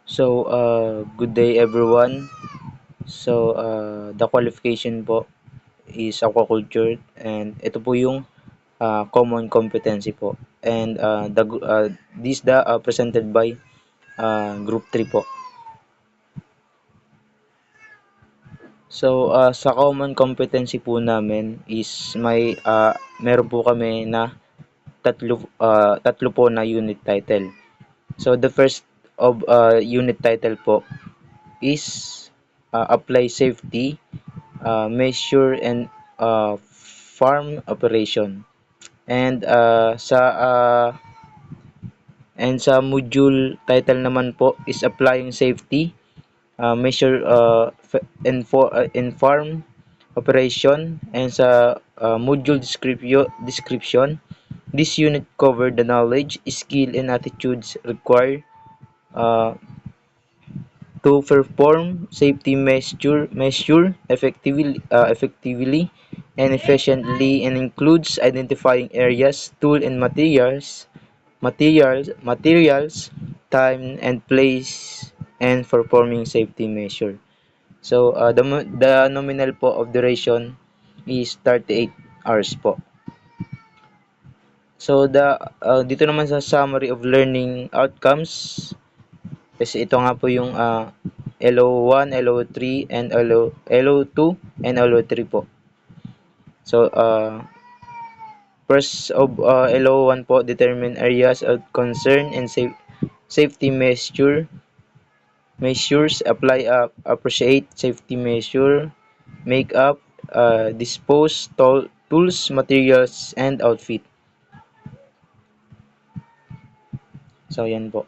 Good day everyone. The qualification po is aquaculture and ito po yung common competency po. And this presented by Group 3 po. Sa common competency po namin is meron po kami na tatlo po na unit title. So the first of unit title po is apply safety, measure and farm operation. And sa module title naman po is applying safety, measure in farm operation. And sa module description, this unit cover the knowledge, skill and attitudes required uh, to perform safety measure effectively and efficiently, and includes identifying areas, tool and materials, time and place, and performing safety measure. The nominal po of duration is 38 hours po. Dito naman sa summary of learning outcomes, kasi ito nga po yung LO1, LO3, and LO2, and LO3 po. First of LO1 po, determine areas of concern and safety measures, apply appreciate safety measure, make up, dispose tools, materials, and outfit. So, yan po.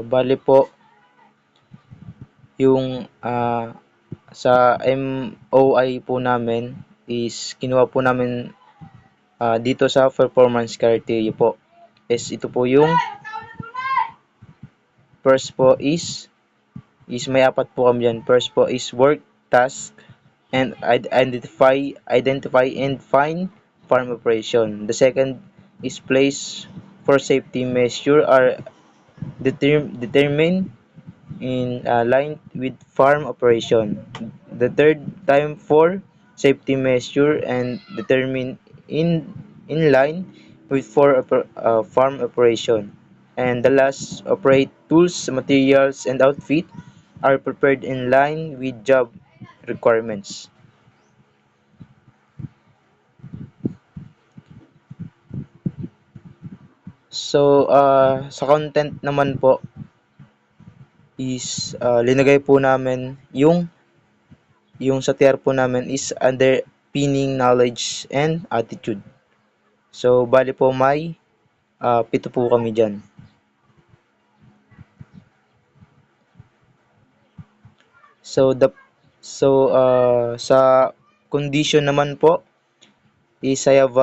Bali po, yung sa MOI po namin is kinuha po namin dito sa performance criteria po. Ito po yung first po is may apat po kami dyan. First po is work, task, and identify and find farm operation. The second is place for safety measure are determined in line with farm operation. The third, time for safety measure and determined in line with farm operation. And the last, operate tools, materials, and outfit are prepared in line with job requirements. Sa content naman po is linagay po namin yung sa tier po namin is underpinning knowledge and attitude. Bali po may 7 po kami dyan. Sa condition naman po is I have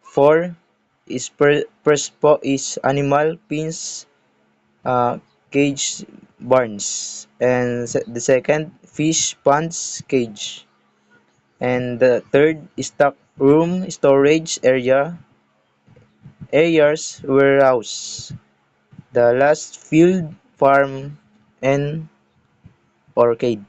4 is first po is animal, pins, cage, barns. And the second, fish, ponds, cage. And the third is stock room, storage areas, warehouse. The last, field, farm, and orchid.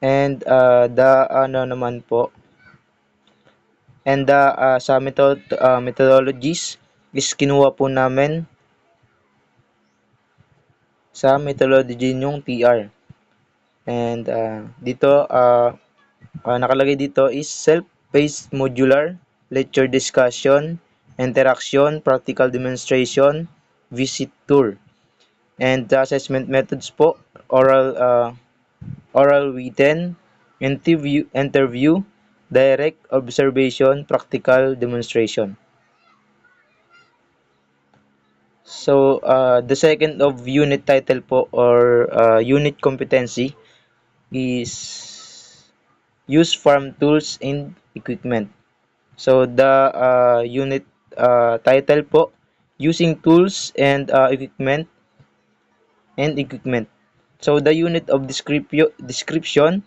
And sa methodologies is kinuha po namin sa methodology yung TR. And dito nakalagay dito is self-paced modular, lecture discussion, interaction, practical demonstration, visit tour. And the assessment methods po, oral written, interview, direct observation, practical demonstration. The second of unit title po or unit competency is use farm tools and equipment. The unit title po, using tools and equipment. So the unit of description,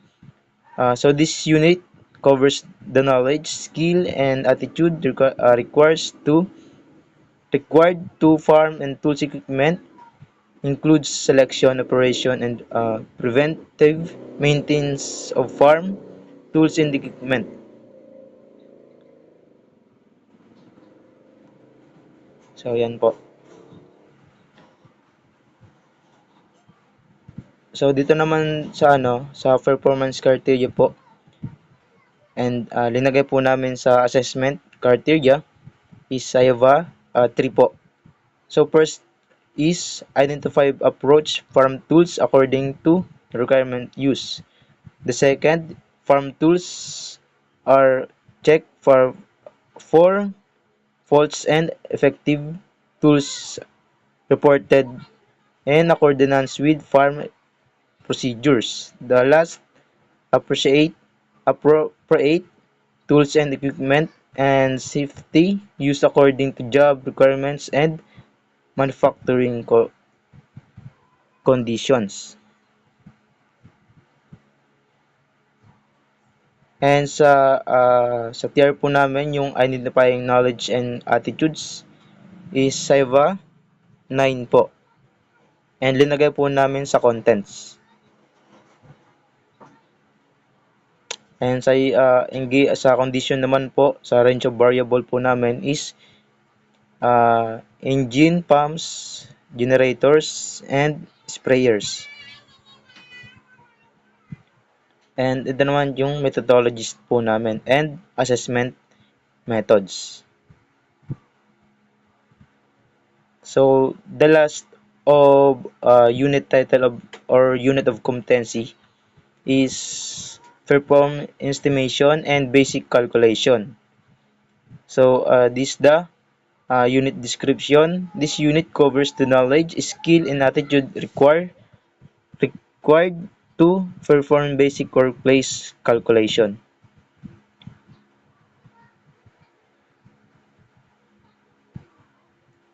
so this unit covers the knowledge, skill, and attitude required to farm and tools equipment, includes selection, operation, and preventive maintenance of farm tools and equipment. So yan po. So dito naman sa sa performance criteria po, and linagay po namin sa assessment criteria is SAIVA 3 po. So first is identify approach farm tools according to requirement use. The second, farm tools are checked for faults and effective tools reported in accordance with farm procedures. The last, appropriate tools and equipment and safety used according to job requirements and manufacturing conditions. And sa tier po namin, yung identifying knowledge and attitudes is SAIVA 9 po. And linagay po namin sa contents. And sa condition naman po, sa range of variable po namin is engine, pumps, generators, and sprayers. And ito naman yung methodologies po namin and assessment methods. So, the last of unit title of or unit of competency is perform estimation and basic calculation. So, this the unit description. This unit covers the knowledge, skill, and attitude required to perform basic workplace calculation.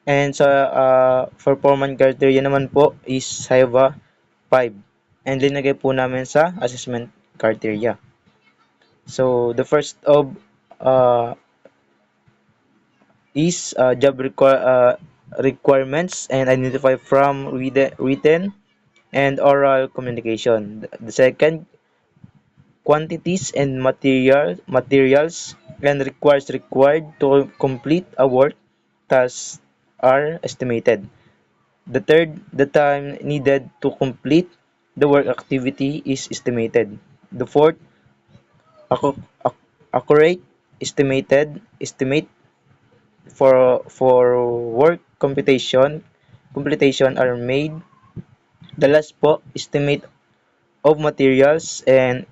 And sa performance criteria naman po is SAIVA 5. And linagay po namin sa assessment criteria. So, the first of is requirements and identify from written and oral communication. The second, quantities and materials and required to complete a work tasks are estimated. The third, the time needed to complete the work activity is estimated. The fourth, accurate estimate for work computation are made. The last po, estimate of materials and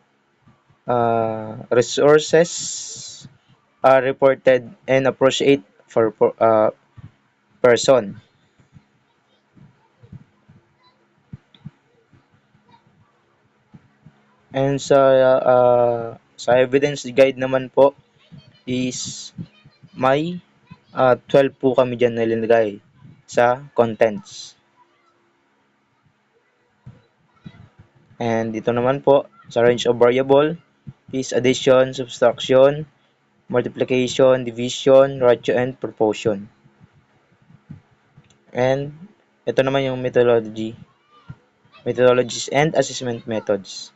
resources are reported and appropriate for person. And sa evidence guide naman po is may 12 po kami dyan nalinagay sa contents. And dito naman po sa range of variable is addition, subtraction, multiplication, division, ratio, and proportion. And ito naman yung methodologies and assessment methods.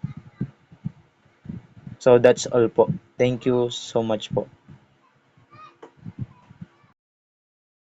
So that's all po. Thank you so much po.